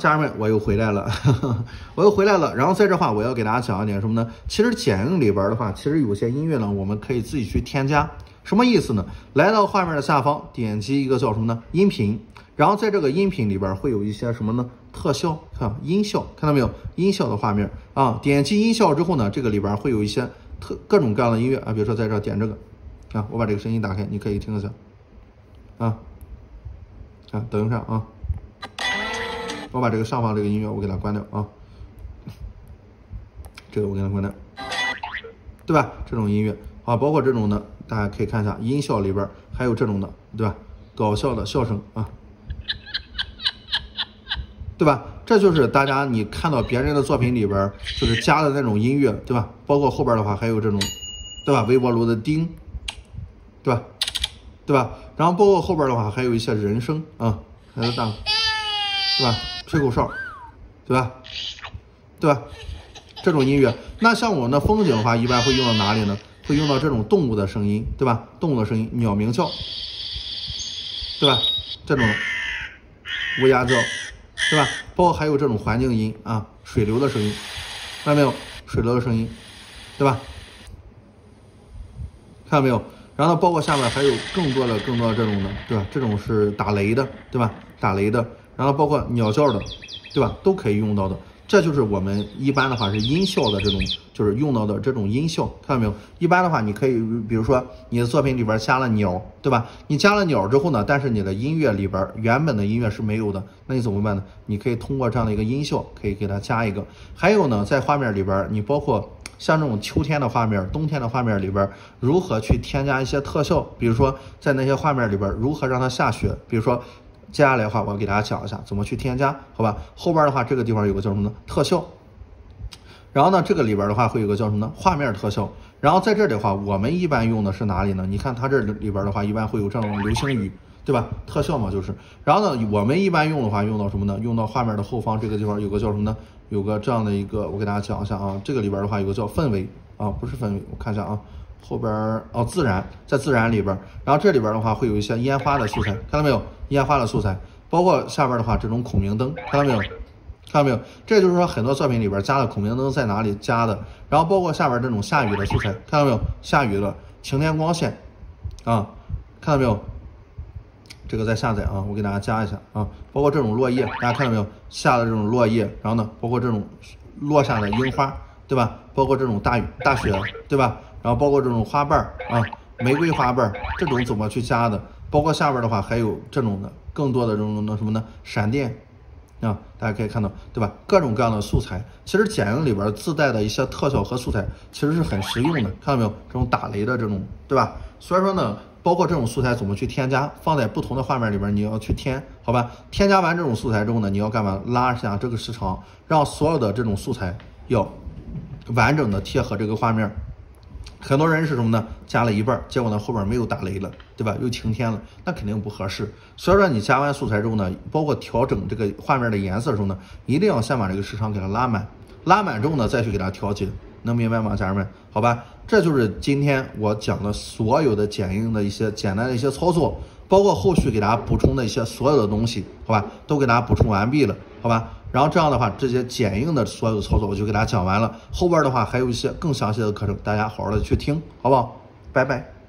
家人们，我又回来了，我又回来了。然后在这话，我要给大家讲一点什么呢？其实剪映里边的话，其实有些音乐呢，我们可以自己去添加。什么意思呢？来到画面的下方，点击一个叫什么呢？音频。然后在这个音频里边会有一些什么呢？特效，看音效，看到没有？音效的画面啊，点击音效之后呢，这个里边会有一些各种各样的音乐啊，比如说在这点这个啊，我把这个声音打开，你可以听一下啊，等一下啊。我把这个上方这个音乐我给它关掉啊，这个我给它关掉，对吧？这种音乐啊，包括这种的，大家可以看一下音效里边还有这种的，对吧？搞笑的笑声啊，对吧？这就是大家你看到别人的作品里边就是加的那种音乐，对吧？包括后边的话还有这种，对吧？微波炉的叮，对吧？对吧？然后包括后边的话还有一些人声啊，还有大，对吧？吹口哨，对吧？对吧？这种音乐，那像我们的风景的话，一般会用到哪里呢？会用到这种动物的声音，对吧？动物的声音，鸟鸣叫，对吧？这种乌鸦叫，对吧？包括还有这种环境音啊，水流的声音，看到没有？水流的声音，对吧？看到没有？然后包括下面还有更多的这种的，对吧？这种是打雷的，对吧？打雷的。然后包括鸟叫的，对吧？都可以用到的。这就是我们一般的话是音效的这种，就是用到的这种音效，看到没有？一般的话，你可以比如说你的作品里边加了鸟，对吧？你加了鸟之后呢，但是你的音乐里边原本的音乐是没有的，那你怎么办呢？你可以通过这样的一个音效，可以给它加一个。还有呢，在画面里边，你包括像这种秋天的画面、冬天的画面里边，如何去添加一些特效？比如说在那些画面里边，如何让它下雪？比如说。接下来的话，我给大家讲一下怎么去添加，好吧？后边的话，这个地方有个叫什么呢？特效。然后呢，这个里边的话会有个叫什么呢？画面特效。然后在这里的话，我们一般用的是哪里呢？你看它这里边的话，一般会有这种流星雨，对吧？特效嘛就是。然后呢，我们一般用的话，用到什么呢？用到画面的后方这个地方有个叫什么呢？有个这样的一个，我给大家讲一下啊。这个里边的话有个叫氛围啊，不是氛围，我看一下啊。后边哦，自然，在自然里边，然后这里边的话会有一些烟花的素材，看到没有？烟花的素材，包括下边的话这种孔明灯，看到没有？看到没有？这就是说很多作品里边加的孔明灯在哪里加的，然后包括下边这种下雨的素材，看到没有？下雨的晴天光线啊，看到没有？这个在下载啊，我给大家加一下啊，包括这种落叶，大家看到没有？下的这种落叶，然后呢，包括这种落下的樱花，对吧？包括这种大雨大雪，对吧？然后包括这种花瓣啊，玫瑰花瓣，这种怎么去加的？包括下边的话还有这种的更多的这种的什么呢？闪电啊，大家可以看到，对吧？各种各样的素材，其实剪映里边自带的一些特效和素材其实是很实用的，看到没有？这种打雷的这种，对吧？所以说呢，包括这种素材怎么去添加，放在不同的画面里边你要去添，好吧？添加完这种素材之后呢，你要干嘛？拉一下这个时长，让所有的这种素材要完整的贴合这个画面。很多人是什么呢？加了一半，结果呢后边没有打雷了，对吧？又晴天了，那肯定不合适。所以说你加完素材之后呢，包括调整这个画面的颜色的时候呢，一定要先把这个时长给它拉满，拉满之后呢再去给它调节，能明白吗，家人们？好吧，这就是今天我讲的所有的剪映的一些简单的一些操作，包括后续给大家补充的一些所有的东西，好吧，都给大家补充完毕了，好吧。然后这样的话，这些剪映的所有操作我就给大家讲完了。后边的话还有一些更详细的课程，大家好好的去听，好不好？拜拜。